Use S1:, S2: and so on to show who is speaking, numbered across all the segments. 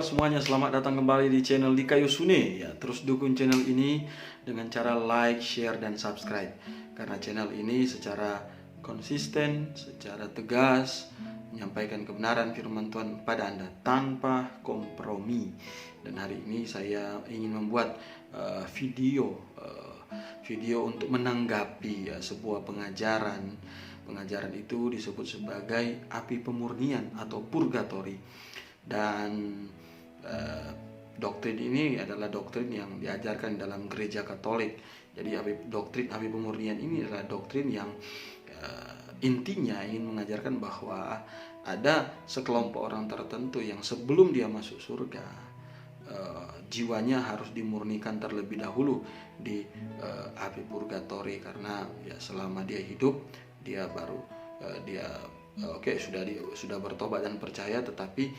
S1: kabar semuanya? Selamat datang kembali di channel Dika Yosune. Ya, terus dukung channel ini dengan cara like, share, dan subscribe. Karena channel ini secara konsisten, secara tegas menyampaikan kebenaran firman Tuhan pada Anda tanpa kompromi. Dan hari ini saya ingin membuat video untuk menanggapi sebuah pengajaran. Pengajaran itu disebut sebagai api pemurnian atau purgatori. Dan doktrin ini adalah doktrin yang diajarkan dalam gereja Katolik. Jadi doktrin api pemurnian ini adalah doktrin yang intinya ingin mengajarkan bahwa ada sekelompok orang tertentu yang sebelum dia masuk surga, jiwanya harus dimurnikan terlebih dahulu di api purgatori. Karena ya selama dia hidup dia baru sudah bertobat dan percaya, tetapi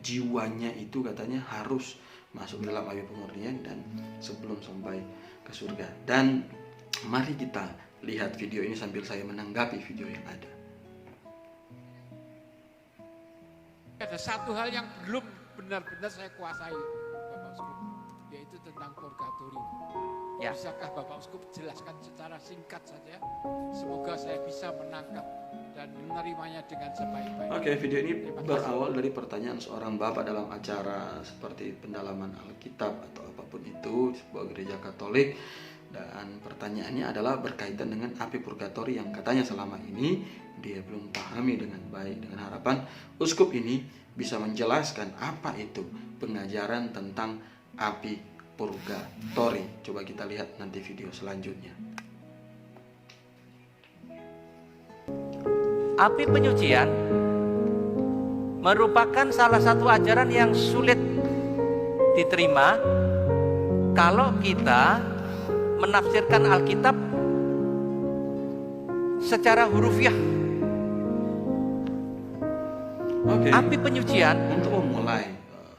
S1: jiwanya itu katanya harus masuk dalam api pemurnian dan sebelum sampai ke surga. Dan mari kita lihat video ini sambil saya menanggapi video yang ada.
S2: Ada satu hal yang belum benar-benar saya kuasai, Bapak Uskup, yaitu tentang purgatori.
S3: Ya.
S2: Bisakah Bapak Uskup jelaskan secara singkat saja? Semoga saya bisa menangkap dan menerimanya dengan sebaik-baiknya.
S1: Oke, video ini berawal dari pertanyaan seorang bapak dalam acara seperti pendalaman Alkitab atau apapun itu di sebuah gereja Katolik. Dan pertanyaannya adalah berkaitan dengan api purgatori yang katanya selama ini dia belum pahami dengan baik. Dengan harapan uskup ini bisa menjelaskan apa itu pengajaran tentang api purgatori. Coba kita lihat nanti video selanjutnya.
S3: Api penyucian merupakan salah satu ajaran yang sulit diterima kalau kita menafsirkan Alkitab secara hurufiah. Api penyucian,
S1: untuk memulai,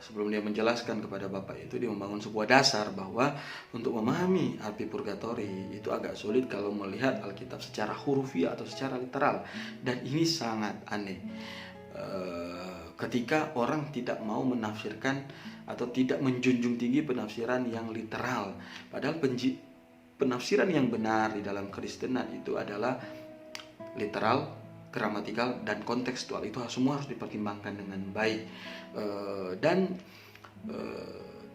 S1: sebelum dia menjelaskan kepada Bapak itu, dia membangun sebuah dasar bahwa untuk memahami api purgatori itu agak sulit kalau melihat Alkitab secara hurufiah atau secara literal. Dan ini sangat aneh ketika orang tidak mau menafsirkan atau tidak menjunjung tinggi penafsiran yang literal. Padahal penafsiran yang benar di dalam Kristenan itu adalah literal, gramatikal, dan kontekstual. Itu semua harus dipertimbangkan dengan baik.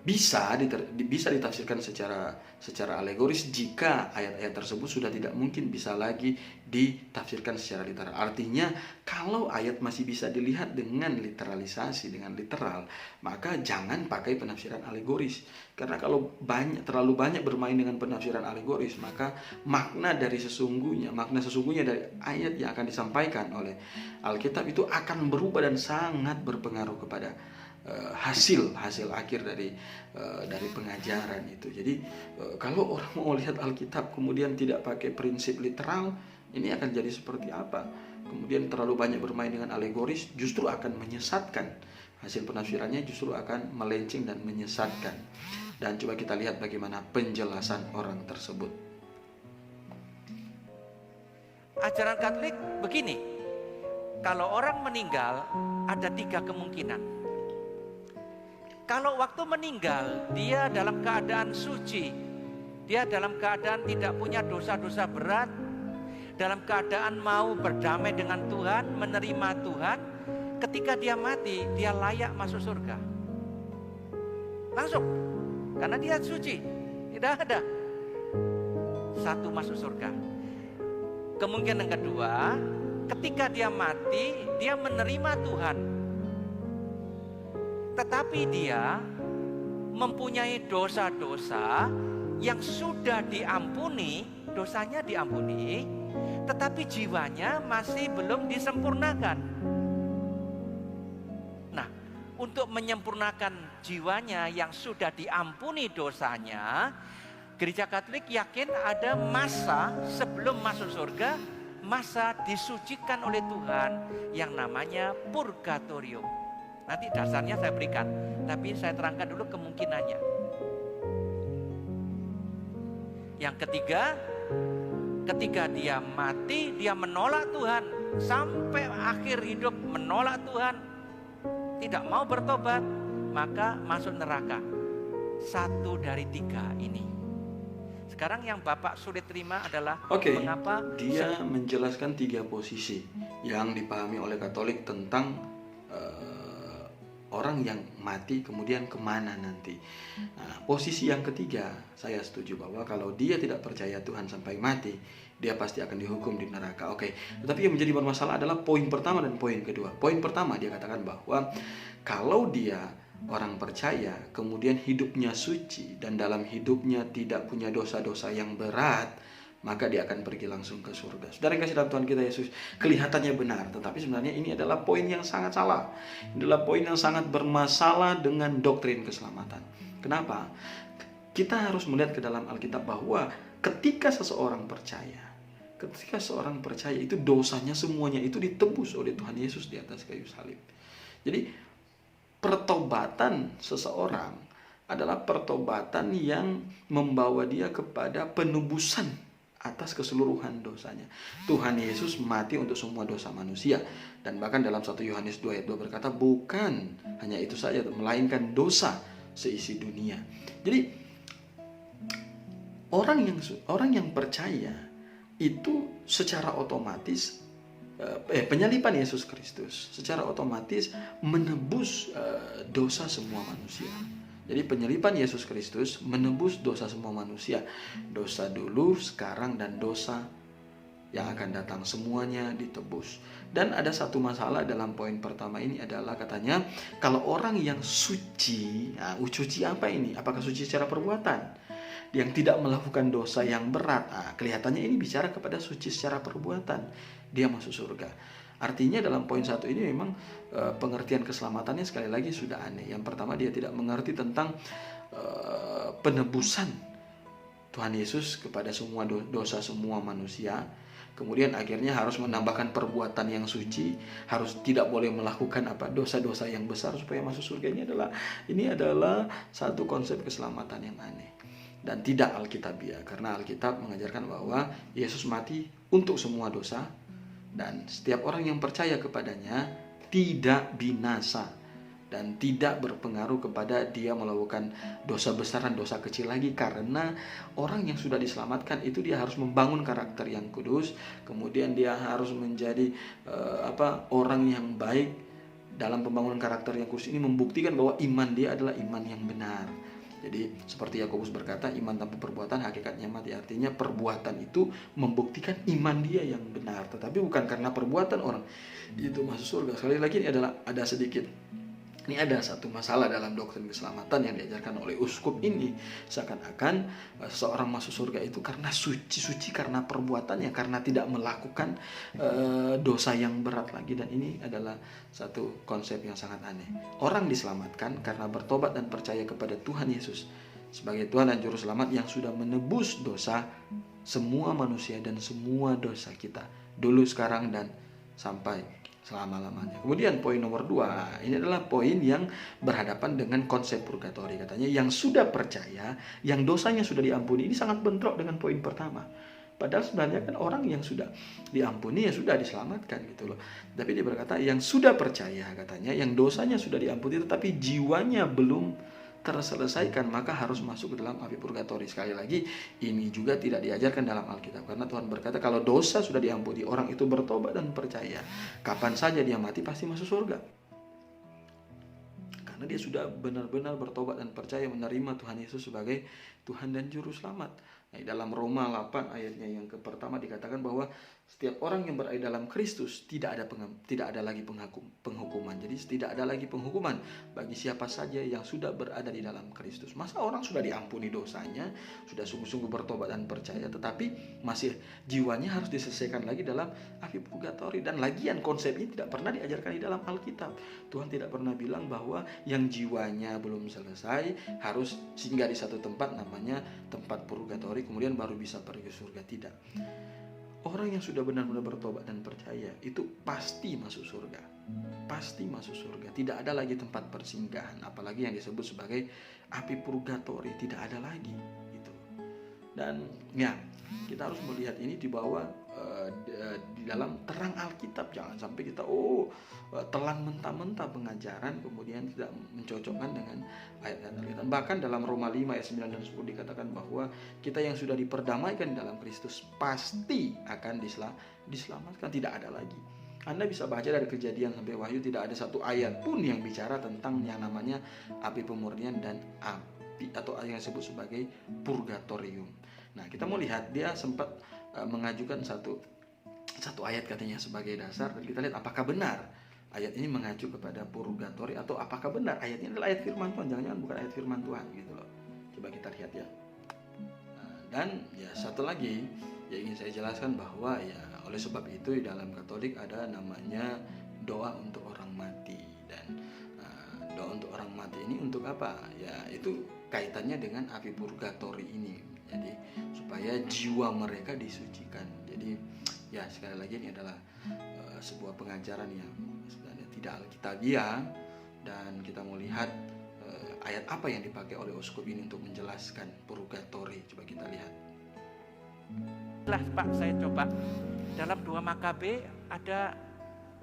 S1: Bisa ditafsirkan secara alegoris jika ayat-ayat tersebut sudah tidak mungkin bisa lagi ditafsirkan secara literal. Artinya kalau ayat masih bisa dilihat dengan literalisasi, dengan literal, maka jangan pakai penafsiran alegoris. Karena kalau terlalu banyak bermain dengan penafsiran alegoris, maka makna sesungguhnya dari ayat yang akan disampaikan oleh Alkitab itu akan berubah dan sangat berpengaruh kepada hasil akhir dari pengajaran itu. Jadi kalau orang mau lihat Alkitab kemudian tidak pakai prinsip literal, ini akan jadi seperti apa? Kemudian terlalu banyak bermain dengan alegoris justru akan menyesatkan. Hasil penafsirannya justru akan melenceng dan menyesatkan. Dan coba kita lihat bagaimana penjelasan orang tersebut.
S3: ajaran Katolik begini, kalau orang meninggal ada 3 kemungkinan. Kalau waktu meninggal dia dalam keadaan suci, dia dalam keadaan tidak punya dosa-dosa berat, dalam keadaan mau berdamai dengan Tuhan, menerima Tuhan, ketika dia mati dia layak masuk surga. Langsung, karena dia suci, tidak ada satu masuk surga. Kemungkinan kedua, ketika dia mati dia menerima Tuhan, tetapi dia mempunyai dosa-dosa yang sudah diampuni, dosanya diampuni, tetapi jiwanya masih belum disempurnakan. Nah, untuk menyempurnakan jiwanya yang sudah diampuni dosanya, Gereja Katolik yakin ada masa sebelum masuk surga, masa disucikan oleh Tuhan yang namanya purgatorium. Nanti dasarnya saya berikan, tapi saya terangkan dulu kemungkinannya. Yang ketiga, ketika dia mati, dia menolak Tuhan sampai akhir hidup, menolak Tuhan, tidak mau bertobat, maka masuk neraka. 1 dari 3 ini. Sekarang yang Bapak sulit terima adalah
S1: Oke,
S3: mengapa
S1: dia menjelaskan 3 posisi yang dipahami oleh Katolik tentang orang yang mati kemudian kemana nanti. Nah, posisi yang ketiga, saya setuju bahwa kalau dia tidak percaya Tuhan sampai mati, dia pasti akan dihukum di neraka. Oke, tetapi yang menjadi bermasalah adalah poin pertama dan poin kedua. Poin pertama dia katakan bahwa kalau dia orang percaya, kemudian hidupnya suci dan dalam hidupnya tidak punya dosa-dosa yang berat, maka dia akan pergi langsung ke surga. Saudara yang kasih dalam Tuhan kita Yesus, kelihatannya benar, tetapi sebenarnya ini adalah poin yang sangat salah. Ini adalah poin yang sangat bermasalah dengan doktrin keselamatan. Kenapa? Kita harus melihat ke dalam Alkitab bahwa ketika seseorang percaya, itu dosanya semuanya itu ditebus oleh Tuhan Yesus di atas kayu salib. Jadi pertobatan seseorang adalah pertobatan yang membawa dia kepada penebusan atas keseluruhan dosanya. Tuhan Yesus mati untuk semua dosa manusia. Dan bahkan dalam 1 Yohanes 2 ayat 2 berkata, bukan hanya itu saja, melainkan dosa seisi dunia. Jadi orang yang percaya itu secara otomatis penyaliban Yesus Kristus secara otomatis menebus dosa semua manusia. Jadi penyaliban Yesus Kristus menebus dosa semua manusia. Dosa dulu, sekarang, dan dosa yang akan datang, semuanya ditebus. Dan ada satu masalah dalam poin pertama ini adalah katanya kalau orang yang suci, suci apa ini? Apakah suci secara perbuatan? Yang tidak melakukan dosa yang berat, kelihatannya ini bicara kepada suci secara perbuatan, dia masuk surga. Artinya dalam poin 1 ini memang pengertian keselamatannya sekali lagi sudah aneh. Yang pertama, dia tidak mengerti tentang penebusan Tuhan Yesus kepada semua dosa semua manusia. Kemudian akhirnya harus menambahkan perbuatan yang suci, harus tidak boleh melakukan dosa-dosa yang besar supaya masuk surga. Ini adalah satu konsep keselamatan yang aneh dan tidak alkitabiah, karena Alkitab mengajarkan bahwa Yesus mati untuk semua dosa dan setiap orang yang percaya kepadanya tidak binasa dan tidak berpengaruh kepada dia melakukan dosa besar dan dosa kecil lagi, karena orang yang sudah diselamatkan itu dia harus membangun karakter yang kudus, kemudian dia harus menjadi orang yang baik. Dalam pembangunan karakter yang kudus ini membuktikan bahwa iman dia adalah iman yang benar. Jadi seperti Yakobus berkata, iman tanpa perbuatan hakikatnya mati. Artinya perbuatan itu membuktikan iman dia yang benar, tetapi bukan karena perbuatan orang itu masuk surga. Sekali lagi ini ada satu masalah dalam doktrin keselamatan yang diajarkan oleh uskup ini. Seakan-akan seseorang masuk surga itu karena suci karena perbuatannya, karena tidak melakukan dosa yang berat lagi. Dan ini adalah satu konsep yang sangat aneh. Orang diselamatkan karena bertobat dan percaya kepada Tuhan Yesus sebagai Tuhan dan Juru Selamat yang sudah menebus dosa semua manusia dan semua dosa kita, dulu, sekarang, dan sampai selama-lamanya. Kemudian poin nomor 2, ini adalah poin yang berhadapan dengan konsep purgatori. Katanya yang sudah percaya, yang dosanya sudah diampuni, ini sangat bentrok dengan poin pertama. Padahal sebenarnya kan orang yang sudah diampuni ya sudah diselamatkan gitu loh. Tapi dia berkata yang sudah percaya, katanya yang dosanya sudah diampuni tetapi jiwanya belum terselesaikan, maka harus masuk ke dalam api purgatori. Sekali lagi, ini juga tidak diajarkan dalam Alkitab, karena Tuhan berkata kalau dosa sudah diampuni, orang itu bertobat dan percaya, kapan saja dia mati pasti masuk surga, karena dia sudah benar-benar bertobat dan percaya menerima Tuhan Yesus sebagai Tuhan dan Juru Selamat. Dalam Roma 8 ayatnya yang pertama dikatakan bahwa setiap orang yang berada dalam Kristus tidak ada lagi penghukuman. Jadi tidak ada lagi penghukuman bagi siapa saja yang sudah berada di dalam Kristus. Masa orang sudah diampuni dosanya, sudah sungguh-sungguh bertobat dan percaya, tetapi masih jiwanya harus diselesaikan lagi dalam api purgatori. Dan lagian konsep ini tidak pernah diajarkan di dalam Alkitab. Tuhan tidak pernah bilang bahwa yang jiwanya belum selesai harus singgah di satu tempat namanya tempat purgatori, kemudian baru bisa pergi ke surga. Tidak. Orang yang sudah benar-benar bertobat dan percaya itu pasti masuk surga. Pasti masuk surga. Tidak ada lagi tempat persinggahan, apalagi yang disebut sebagai api purgatori, tidak ada lagi itu. Dan ya, kita harus melihat ini di bawah di dalam terang Alkitab. Jangan sampai kita telan mentah-mentah pengajaran kemudian tidak mencocokkan dengan ayat-ayat Alkitab. Bahkan dalam Roma 5 ayat 9 dan 10 dikatakan bahwa kita yang sudah diperdamaikan dalam Kristus pasti akan diselamatkan, tidak ada lagi. Anda bisa baca dari Kejadian sampai Wahyu, tidak ada satu ayat pun yang bicara tentang yang namanya api pemurnian dan api atau yang disebut sebagai purgatorium. Nah, kita mau lihat dia sempat mengajukan satu ayat katanya sebagai dasar, dan kita lihat apakah benar ayat ini mengacu kepada purgatori atau apakah benar ayat ini adalah ayat firman Tuhan. Jangan-jangan bukan ayat firman Tuhan gitu loh. Coba kita lihat ya. Dan ya satu lagi yang ingin saya jelaskan bahwa ya oleh sebab itu di dalam Katolik ada namanya doa untuk orang mati. Dan doa untuk orang mati ini untuk apa? Ya itu kaitannya dengan api purgatori ini. Jadi supaya jiwa mereka disucikan. Jadi ya sekali lagi ini adalah sebuah pengajaran yang sebenarnya tidak alkitabiah, dan kita mau lihat ayat apa yang dipakai oleh uskup ini untuk menjelaskan purgatori. Coba kita lihat.
S3: Lah Pak, saya coba dalam 2 Makabe ada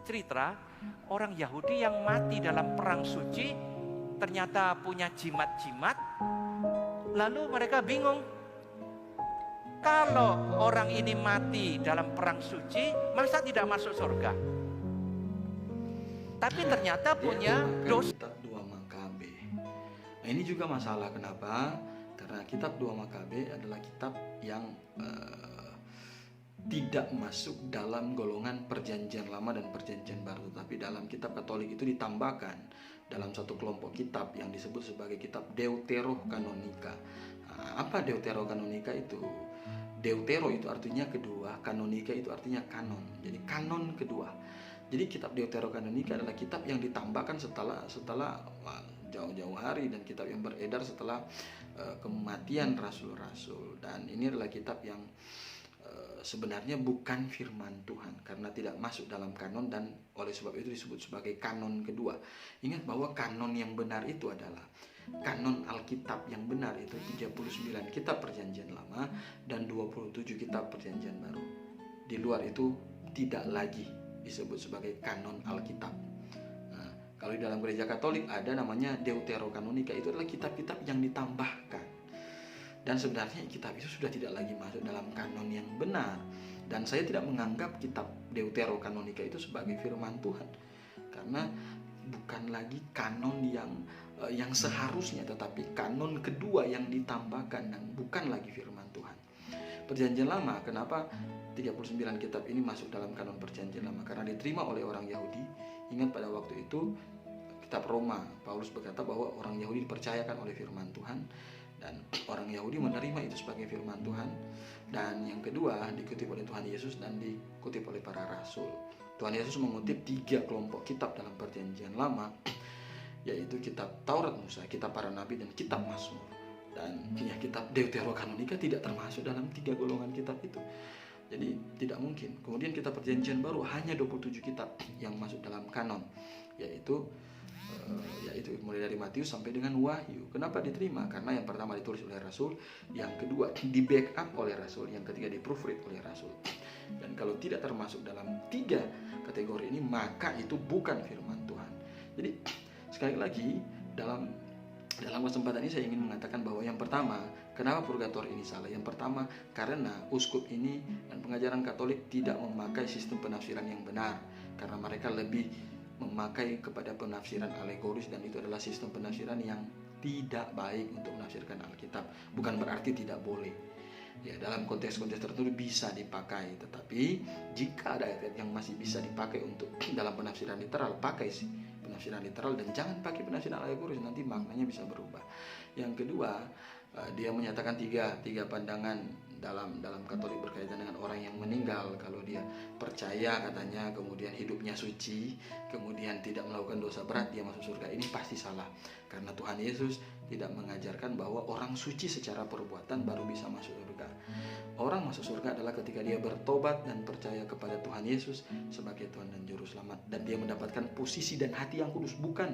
S3: cerita orang Yahudi yang mati dalam perang suci, ternyata punya jimat-jimat. Lalu mereka bingung, kalau orang ini mati dalam perang suci, masa tidak masuk surga? Tapi ternyata punya dosa.
S1: Kitab 2 Makabe. Nah, ini juga masalah. Kenapa? Karena kitab 2 Makabe adalah kitab yang tidak masuk dalam golongan perjanjian lama dan perjanjian baru, tapi dalam kitab Katolik itu ditambahkan dalam satu kelompok kitab yang disebut sebagai kitab Deuterokanonika. Nah, apa Deuterokanonika itu? Deutero itu artinya kedua, kanonika itu artinya kanon. Jadi kanon kedua. Jadi kitab Deuterokanonika adalah kitab yang ditambahkan setelah jauh-jauh hari, dan kitab yang beredar setelah kematian rasul-rasul. Dan ini adalah kitab yang sebenarnya bukan firman Tuhan karena tidak masuk dalam kanon, dan oleh sebab itu disebut sebagai kanon kedua. Ingat bahwa kanon yang benar itu adalah kanon Alkitab yang benar itu 39 kitab perjanjian lama dan 27 kitab perjanjian baru. Di luar itu tidak lagi disebut sebagai kanon Alkitab. Nah, kalau di dalam gereja Katolik ada namanya Deuterokanonika, itu adalah kitab-kitab yang ditambahkan. Dan sebenarnya kitab itu sudah tidak lagi masuk dalam kanon yang benar. Dan saya tidak menganggap kitab Deuterokanonika itu sebagai firman Tuhan, karena bukan lagi kanon yang seharusnya, tetapi kanon kedua yang ditambahkan dan bukan lagi firman Tuhan. Perjanjian lama, kenapa 39 kitab ini masuk dalam kanon perjanjian lama? Karena diterima oleh orang Yahudi. Ingat pada waktu itu kitab Roma, Paulus berkata bahwa orang Yahudi dipercayakan oleh firman Tuhan, dan orang Yahudi menerima itu sebagai firman Tuhan. Dan yang kedua, dikutip oleh Tuhan Yesus dan dikutip oleh para rasul. Tuhan Yesus mengutip 3 kelompok kitab dalam perjanjian lama, yaitu kitab Taurat Musa, kitab para nabi, dan kitab Mazmur. Dan ya, kitab Deuterokanonika tidak termasuk dalam 3 golongan kitab itu. Jadi tidak mungkin. Kemudian kitab perjanjian baru hanya 27 kitab yang masuk dalam kanon, yaitu mulai dari Matius sampai dengan Wahyu. Kenapa diterima? Karena yang pertama ditulis oleh rasul, yang kedua di backup oleh rasul, yang ketiga di proofread oleh rasul. Dan kalau tidak termasuk dalam 3 kategori ini, maka itu bukan firman Tuhan. Jadi sekali lagi dalam kesempatan ini saya ingin mengatakan bahwa yang pertama, kenapa purgatori ini salah? Yang pertama, karena uskup ini dan pengajaran Katolik tidak memakai sistem penafsiran yang benar, karena mereka lebih memakai kepada penafsiran alegoris, dan itu adalah sistem penafsiran yang tidak baik untuk menafsirkan Alkitab. Bukan berarti tidak boleh. Ya, dalam konteks-konteks tertentu bisa dipakai, tetapi jika ada ayat yang masih bisa dipakai untuk dalam penafsiran literal, pakai sih penafsiran literal, dan jangan pakai penafsiran alegoris, nanti maknanya bisa berubah. Yang kedua, dia menyatakan tiga pandangan dalam Katolik berkaitan dengan orang yang meninggal. Kalau dia percaya katanya, kemudian hidupnya suci, kemudian tidak melakukan dosa berat, dia masuk surga. Ini pasti salah, karena Tuhan Yesus tidak mengajarkan bahwa orang suci secara perbuatan baru bisa masuk surga. Orang masuk surga adalah ketika dia bertobat dan percaya kepada Tuhan Yesus sebagai Tuhan dan Juru Selamat, dan dia mendapatkan posisi dan hati yang kudus. Bukan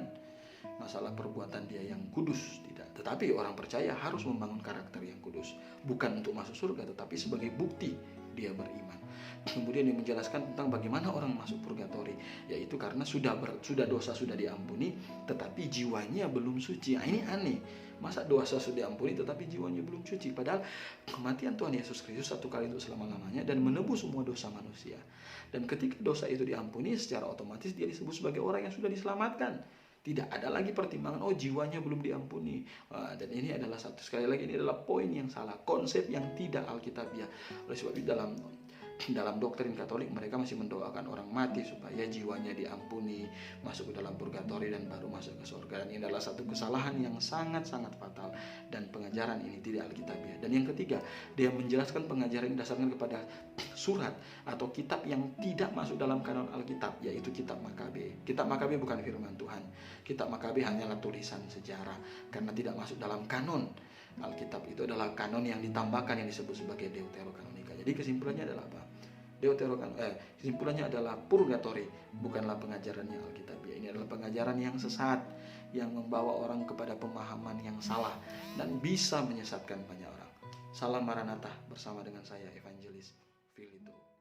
S1: masalah perbuatan dia yang kudus, tidak, Tetapi orang percaya harus membangun karakter yang kudus, bukan untuk masuk surga, tetapi sebagai bukti dia beriman. Kemudian dia menjelaskan tentang bagaimana orang masuk purgatori, yaitu karena sudah dosa sudah diampuni, tetapi jiwanya belum suci. Nah, ini aneh, masa dosa sudah diampuni tetapi jiwanya belum suci? Padahal kematian Tuhan Yesus Kristus satu kali untuk selama-lamanya dan menebus semua dosa manusia. Dan ketika dosa itu diampuni, secara otomatis dia disebut sebagai orang yang sudah diselamatkan. Tidak ada lagi pertimbangan, oh jiwanya belum diampuni. Dan ini adalah sekali lagi ini adalah poin yang salah, konsep yang tidak alkitabiah. Oleh sebab itu dalam doktrin Katolik mereka masih mendoakan orang mati supaya jiwanya diampuni, masuk ke dalam purgatori dan baru masuk ke surga. Dan ini adalah satu kesalahan yang sangat-sangat fatal, dan pengajaran ini tidak alkitabiah. Dan yang ketiga, dia menjelaskan pengajaran ini didasarkan kepada surat atau kitab yang tidak masuk dalam kanon Alkitab, yaitu kitab Makabe. Kitab Makabe bukan firman Tuhan. Kitab Makabe hanyalah tulisan sejarah karena tidak masuk dalam kanon Alkitab. Itu adalah kanon yang ditambahkan yang disebut sebagai deuterokanonika. Jadi kesimpulannya adalah apa? Kesimpulannya adalah purgatori bukanlah pengajarannya Alkitabiah. Ini adalah pengajaran yang sesat, yang membawa orang kepada pemahaman yang salah dan bisa menyesatkan banyak orang. Salam Maranatha bersama dengan saya Evangelis Filito.